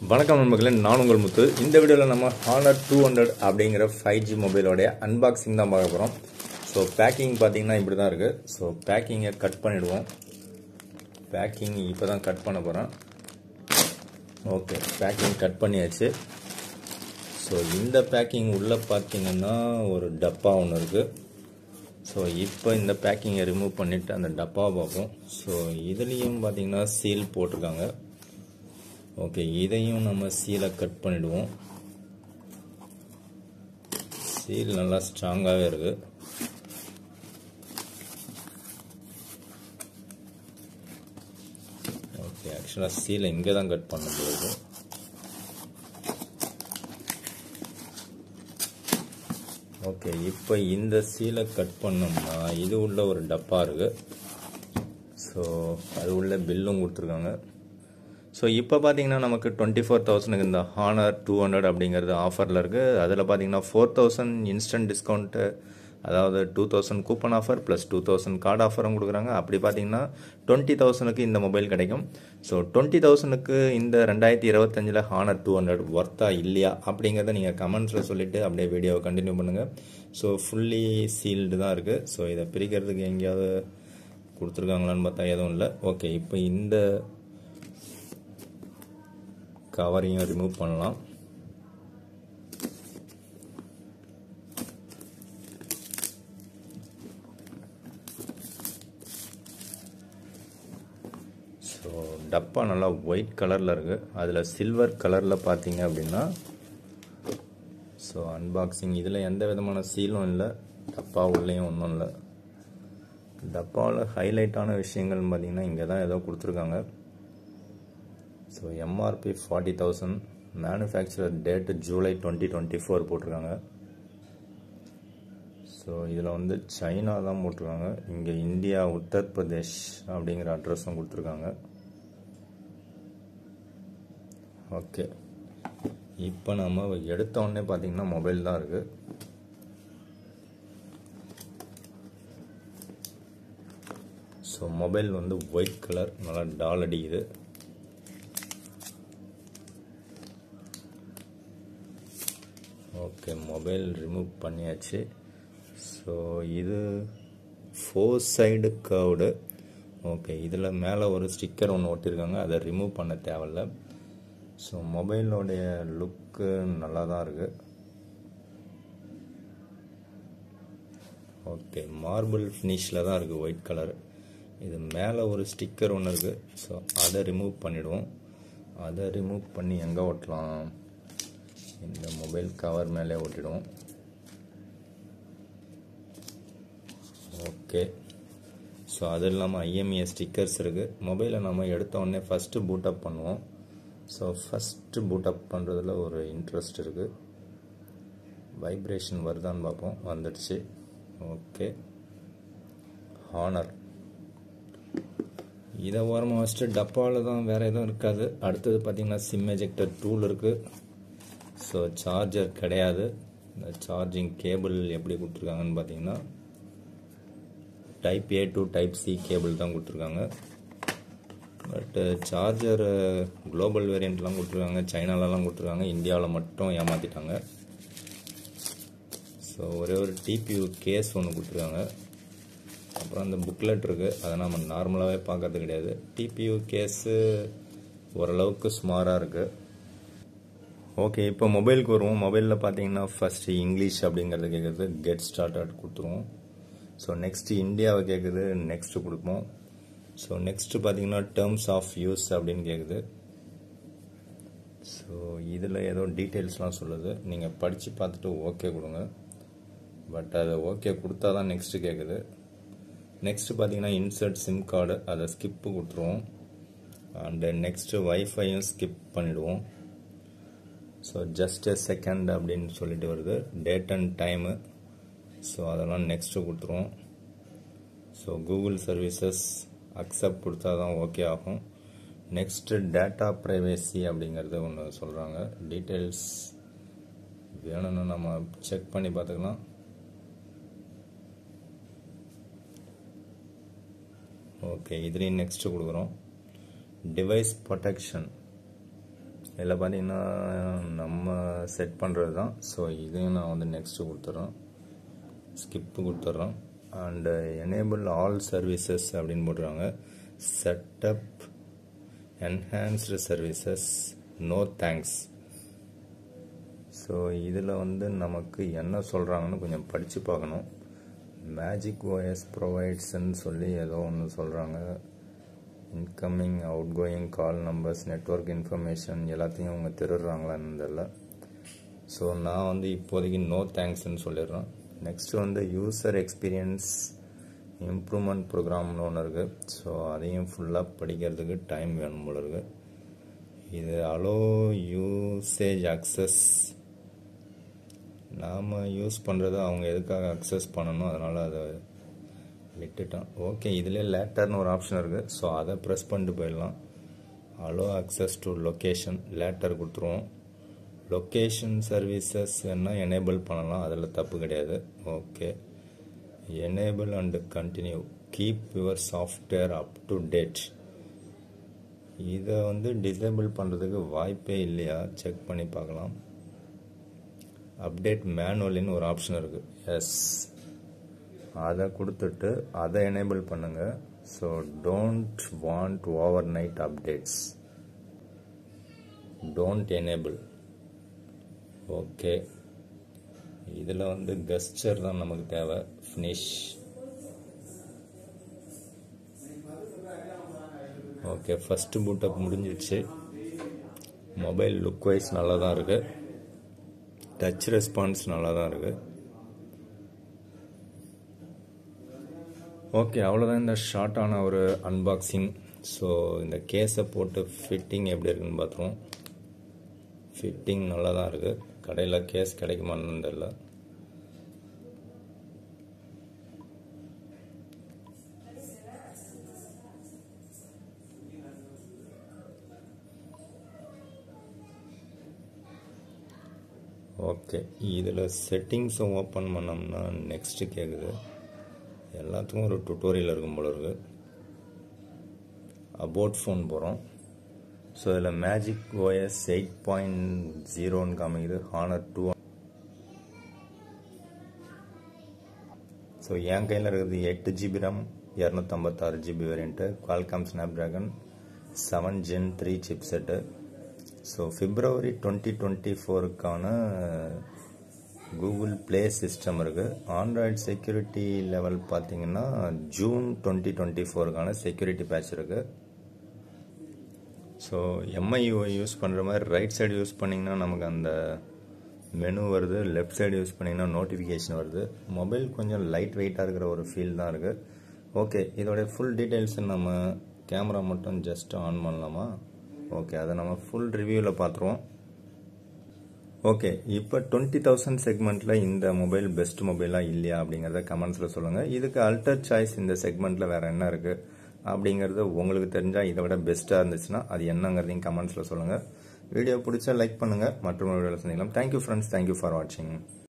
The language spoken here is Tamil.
வணக்கம் நண்பர்களே, நான் உங்கள் முத்து. இந்த வீடியோவில் நம்ம Honor 200 அப்படிங்கிற 5G மொபைலோடைய அன்பாக்சிங் தான் பார்க்க போகிறோம். ஸோ பேக்கிங் பார்த்தீங்கன்னா இப்படி தான் இருக்குது. ஸோ பேக்கிங்கை கட் பண்ணிவிடுவோம். பேக்கிங் இப்போ தான் கட் பண்ண போகிறேன். ஓகே, பேக்கிங் கட் பண்ணியாச்சு. ஸோ இந்த பேக்கிங் உள்ளே பார்த்தீங்கன்னா ஒரு டப்பா ஒன்று இருக்குது. ஸோ இப்போ இந்த பேக்கிங்கை ரிமூவ் பண்ணிவிட்டு அந்த டப்பாவை பார்ப்போம். ஸோ இதுலேயும் பார்த்தீங்கன்னா சீல் போட்டிருக்காங்க. ஓகே, இதையும் நம்ம சீலை கட் பண்ணிடுவோம். சீல் நல்லா ஸ்ட்ராங்காகவே இருக்கு. ஓகே, ஆக்சுவலாக சீலை இங்கே தான் கட் பண்ண போகுது. ஓகே, இப்போ இந்த சீலை கட் பண்ணோம்னா இது உள்ள ஒரு டப்பா இருக்கு. ஸோ அது உள்ள பில்லும் கொடுத்துருக்காங்க. ஸோ இப்போ பார்த்தீங்கன்னா நமக்கு 24,000க்கு இந்த Honor 200 அப்படிங்கிறது ஆஃபரில் இருக்குது. அதில் பார்த்தீங்கன்னா 4,000 இன்ஸ்டன்ட் டிஸ்கவுண்ட்டு, அதாவது 2,000 கூப்பன் ஆஃபர் ப்ளஸ் 2,000 கார்டு ஆஃபரும் கொடுக்குறாங்க. அப்படி பார்த்தீங்கன்னா 20,000க்கு இந்த மொபைல் கிடைக்கும். ஸோ 20,000க்கு இந்த 2025 Honor 200 ஒர்த்தா இல்லையா அப்படிங்கிறத நீங்கள் கமெண்ட்ஸில் சொல்லிவிட்டு அப்படியே வீடியோவை கண்டினியூ பண்ணுங்கள். ஸோ ஃபுல்லி சீல்டு தான் இருக்குது. ஸோ இதை பிரிக்கிறதுக்கு எங்கேயாவது கொடுத்துருக்காங்களான்னு பார்த்தா எதுவும் இல்லை. ஓகே, இப்போ இந்த கவரையும் ரிமூவ் பண்ணலாம். ஸோ டப்பா நல்லா ஒயிட் கலரில் இருக்குது. அதில் சில்வர் கலரில் பார்த்தீங்க அப்படின்னா ஸோ அன்பாக்சிங் இதில் எந்த விதமான சீலும் இல்லை, டப்பா உள்ளேயும் ஒன்றும் இல்லை. டப்பாவில் ஹைலைட்டான விஷயங்கள்னு பார்த்தீங்கன்னா இங்கே தான் ஏதோ கொடுத்துருக்காங்க. So MRP 40,000, manufacturer date July 2024 போட்டிருக்காங்க. ஸோ இதில் வந்து சைனா தான் போட்டிருக்காங்க. இங்கே இந்தியா உத்தரப்பிரதேஷ் அப்படிங்கிற அட்ரஸும் கொடுத்துருக்காங்க. ஓகே, இப்போ நம்ம எடுத்த உடனே பார்த்தீங்கன்னா மொபைல் தான் இருக்குது. ஸோ மொபைல் வந்து ஒயிட் கலர், நல்லா டால் அடிக்குது. ஓகே, மொபைல் ரிமூவ் பண்ணியாச்சு. ஸோ இது 4 சைடு கர்வ்டு. ஓகே, இதில் மேலே ஒரு ஸ்டிக்கர் ஒன்று ஒட்டியிருக்காங்க, அதை ரிமூவ் பண்ண தேவையில்ல. ஸோ மொபைலோடைய லுக்கு நல்லா தான் இருக்குது. ஓகே, மார்பிள் ஃபினிஷில் தான் இருக்குது, ஒயிட் கலர். இது மேலே ஒரு ஸ்டிக்கர் ஒன்று இருக்குது. ஸோ அதை ரிமூவ் பண்ணிவிடுவோம். அதை ரிமூவ் பண்ணி எங்கே ஒட்டலாம்? இந்த மொபைல் கவர் மேலே ஒட்டிடுவோம். ஓகே, ஸோ அது இல்லாமல் IMEI ஸ்டிக்கர்ஸ் இருக்குது. மொபைலை நம்ம எடுத்த உடனே ஃபஸ்ட்டு பூட் அப் பண்ணுவோம். ஸோ ஃபஸ்ட்டு பூட் அப் பண்ணுறதுல ஒரு இன்ட்ரெஸ்ட் இருக்குது. வைப்ரேஷன் வருதான்னு பார்ப்போம். வந்துடுச்சு. ஓகே, Honor இதை ஓரமாக வச்சுட்டு டப்பாவில் தான், வேறு எதுவும் இருக்காது. அடுத்தது பார்த்திங்கன்னா சிம் எஜெக்டர் டூல் இருக்குது. ஸோ சார்ஜர் கிடையாது. இந்த சார்ஜிங் கேபிள் எப்படி கொடுத்துருக்காங்கன்னு பார்த்தீங்கன்னா type A to type C cable தான் கொடுத்துருக்காங்க. பட்டு சார்ஜர் குளோபல் வேரியண்ட்லாம் கொடுத்துருக்காங்க, சைனாலலாம் கொடுத்துருக்காங்க, இந்தியாவில் மட்டும் ஏமாற்றிட்டாங்க. ஸோ ஒரே ஒரு TPU கேஸ் ஒன்று கொடுத்துருக்காங்க. அப்புறம் அந்த புக்லெட் இருக்குது, அதை நம்ம நார்மலாகவே பார்க்கறது கிடையாது. TPU கேஸு ஓரளவுக்கு சுமாராக இருக்குது. ஓகே, இப்போ மொபைலுக்கு வருவோம். மொபைலில் பார்த்தீங்கன்னா ஃபஸ்ட்டு இங்கிலீஷ் அப்படிங்கிறது கேட்குறது, கெட் ஸ்டார்டட் கொடுத்துருவோம். ஸோ நெக்ஸ்ட்டு இந்தியாவை கேட்குது, நெக்ஸ்ட்டு கொடுப்போம். ஸோ நெக்ஸ்ட்டு பார்த்தீங்கன்னா டேர்ம்ஸ் ஆஃப் யூஸ் அப்படின்னு கேட்குது. ஸோ இதில் ஏதோ டீட்டெயில்ஸ்லாம் சொல்லுது, நீங்கள் படித்து பார்த்துட்டு ஓகே கொடுங்க. பட் அதை ஓகே கொடுத்தா தான் நெக்ஸ்ட்டு கேட்குது. நெக்ஸ்ட்டு பார்த்தீங்கன்னா இன்சர்ட் சிம் கார்டு, அதை ஸ்கிப்பு கொடுத்துருவோம். அண்டு நெக்ஸ்ட்டு வைஃபையும் ஸ்கிப் பண்ணிவிடுவோம். ஸோ ஜஸ்ட் எ செகண்ட் அப்படின்னு சொல்லிட்டு வருது, டேட் அண்ட் டைமு. ஸோ அதெல்லாம் நெக்ஸ்ட்டு கொடுத்துருவோம். ஸோ கூகுள் சர்வீசஸ் அக்செப்ட் கொடுத்தா தான் ஓகே ஆகும். நெக்ஸ்ட்டு டேட்டா ப்ரைவேசி அப்படிங்கிறது ஒன்று சொல்கிறாங்க. டீட்டெயில்ஸ் வேணும்னு நம்ம செக் பண்ணி பார்த்துக்கலாம். ஓகே, இதுலேயும் நெக்ஸ்ட்டு கொடுக்குறோம். டிவைஸ் ப்ரொடெக்ஷன் இதில் பார்த்தீங்கன்னா நம்ம செட் பண்ணுறது தான். ஸோ இதையும் நான் வந்து நெக்ஸ்ட்டு கொடுத்துட்றேன், ஸ்கிப்பு கொடுத்துட்றோம். அண்டு எனேபிள் ஆல் சர்வீசஸ் அப்படின்னு போட்டுருவாங்க. Setup enhanced services, no thanks. So இதில் வந்து நமக்கு என்ன சொல்கிறாங்கன்னு கொஞ்சம் படித்து பார்க்கணும். மேஜிக் ஓஎஸ் ப்ரொவைட்ஸ்ன்னு சொல்லி ஏதோ ஒன்று சொல்கிறாங்க. இன்கமிங் அவுட் கோயிங் கால் நம்பர்ஸ், நெட்வொர்க் இன்ஃபர்மேஷன் எல்லாத்தையும் அவங்க திருடுறாங்களான்னு தெரியல. ஸோ நான் வந்து இப்போதைக்கு நோ தேங்க்ஸ்ன்னு சொல்லிடுறேன். நெக்ஸ்ட் வந்து யூசர் எக்ஸ்பீரியன்ஸ் இம்ப்ரூவ்மெண்ட் ப்ரோக்ராம்னு ஒன்று இருக்குது. ஸோ அதையும் ஃபுல்லாக படிக்கிறதுக்கு டைம் வேணும் போல இருக்குது. இது அலோ யூசேஜ் அக்சஸ், நாம் யூஸ் பண்ணுறது அவங்க எதுக்காக அக்சஸ் பண்ணணும், அதனால் அதை விட்டுட்டோம். ஓகே, இதிலே லேட்டர்னு ஒரு ஆப்ஷன் இருக்குது. ஸோ அதை ப்ரெஸ் பண்ணிட்டு போயிடலாம். Allow access to location, later கொடுத்துருவோம். லொக்கேஷன் சர்வீசஸ் வேணால் எனேபிள் பண்ணலாம், அதில் தப்பு கிடையாது. Okay, enable and continue, keep your software up to date. இதை வந்து டிசேபிள் பண்ணுறதுக்கு வாய்ப்பே இல்லையா, செக் பண்ணி பார்க்கலாம். அப்டேட் மேனுவலின்னு ஒரு ஆப்ஷன் இருக்குது. எஸ், அதை கொடுத்துட்டு அதை எனேபிள் பண்ணுங்கள். So don't want over night updates, don't enable. Okay, இதில் வந்து கெஸ்டர் தான் நமக்கு தேவை. ஃபினிஷ். ஓகே, ஃபஸ்ட்டு பூட்டப் முடிஞ்சிடுச்சு. மொபைல் லுக் வைஸ் நல்லா தான் இருக்குது, டச் ரெஸ்பான்ஸ் நல்லா தான் இருக்குது. ஓகே, அவ்வளோதான் இந்த ஷார்ட்டான ஒரு அன்பாக்சிங். ஸோ இந்த கேஸை போட்டு ஃபிட்டிங் எப்படி இருக்குன்னு பார்த்துருவோம். ஃபிட்டிங் நல்லா தான் இருக்குது. கடையில் கேஸ் கிடைக்குமான்னு தெரியல. ஓகே, இதில் செட்டிங்ஸை ஓப்பன் பண்ணோம்னா நெக்ஸ்ட்டு கேட்குது. எல்லாத்துக்கும் ஒரு டுட்டோரியல் இருக்கும் போல இருக்குது. அபவுட் ஃபோன் போகிறோம். ஸோ இதில் மேஜிக் ஓஎஸ் 8.0ன்னு காமிக்குது. ஹானர் 2. ஸோ என் கையில் இருக்கிறது 8GB RAM, 256GB variant, Qualcomm Snapdragon 7 Gen 3 chipset. So February 2024க்கான கூகுள் ப்ளே சிஸ்டம் இருக்குது. ஆண்ட்ராய்டு செக்யூரிட்டி லெவல் பார்த்தீங்கன்னா June 2024க்கான செக்யூரிட்டி பேட்ச் இருக்குது. ஸோ MIUI யூஸ் பண்ணுற மாதிரி ரைட் சைடு யூஸ் பண்ணிங்கன்னா நமக்கு அந்த மெனு வருது, லெஃப்ட் சைடு யூஸ் பண்ணிங்கன்னா நோட்டிஃபிகேஷன் வருது. மொபைல் கொஞ்சம் லைட் வெயிட்டாக இருக்கிற ஒரு ஃபீல் தான் இருக்குது. ஓகே, இதோடைய ஃபுல் டீட்டெயில்ஸ் நம்ம கேமரா மட்டும் ஜஸ்ட் ஆன் பண்ணலாமா? ஓகே, அதை நம்ம ஃபுல் ரிவ்யூவில் பார்த்துருவோம். ஓகே, இப்போ 20,000 செக்மெண்ட்டில் இந்த மொபைல் பெஸ்ட் மொபைலாக இல்லையா அப்படிங்கிறத கமெண்ட்ஸில் சொல்லுங்கள். இதுக்கு அல்டர் சாய்ஸ் இந்த செக்மெண்ட்டில் வேறு என்ன இருக்குது அப்படிங்கிறது உங்களுக்கு தெரிஞ்சால், இதை விட பெஸ்ட்டாக இருந்துச்சுன்னா அது என்னங்கிறதையும் கமெண்ட்ஸில் சொல்லுங்கள். வீடியோ பிடிச்சா லைக் பண்ணுங்கள். மற்றொரு வீடியோவில் சந்திக்கலாம். தேங்க்யூ ஃப்ரெண்ட்ஸ், தேங்க்யூ ஃபார் வாட்சிங்.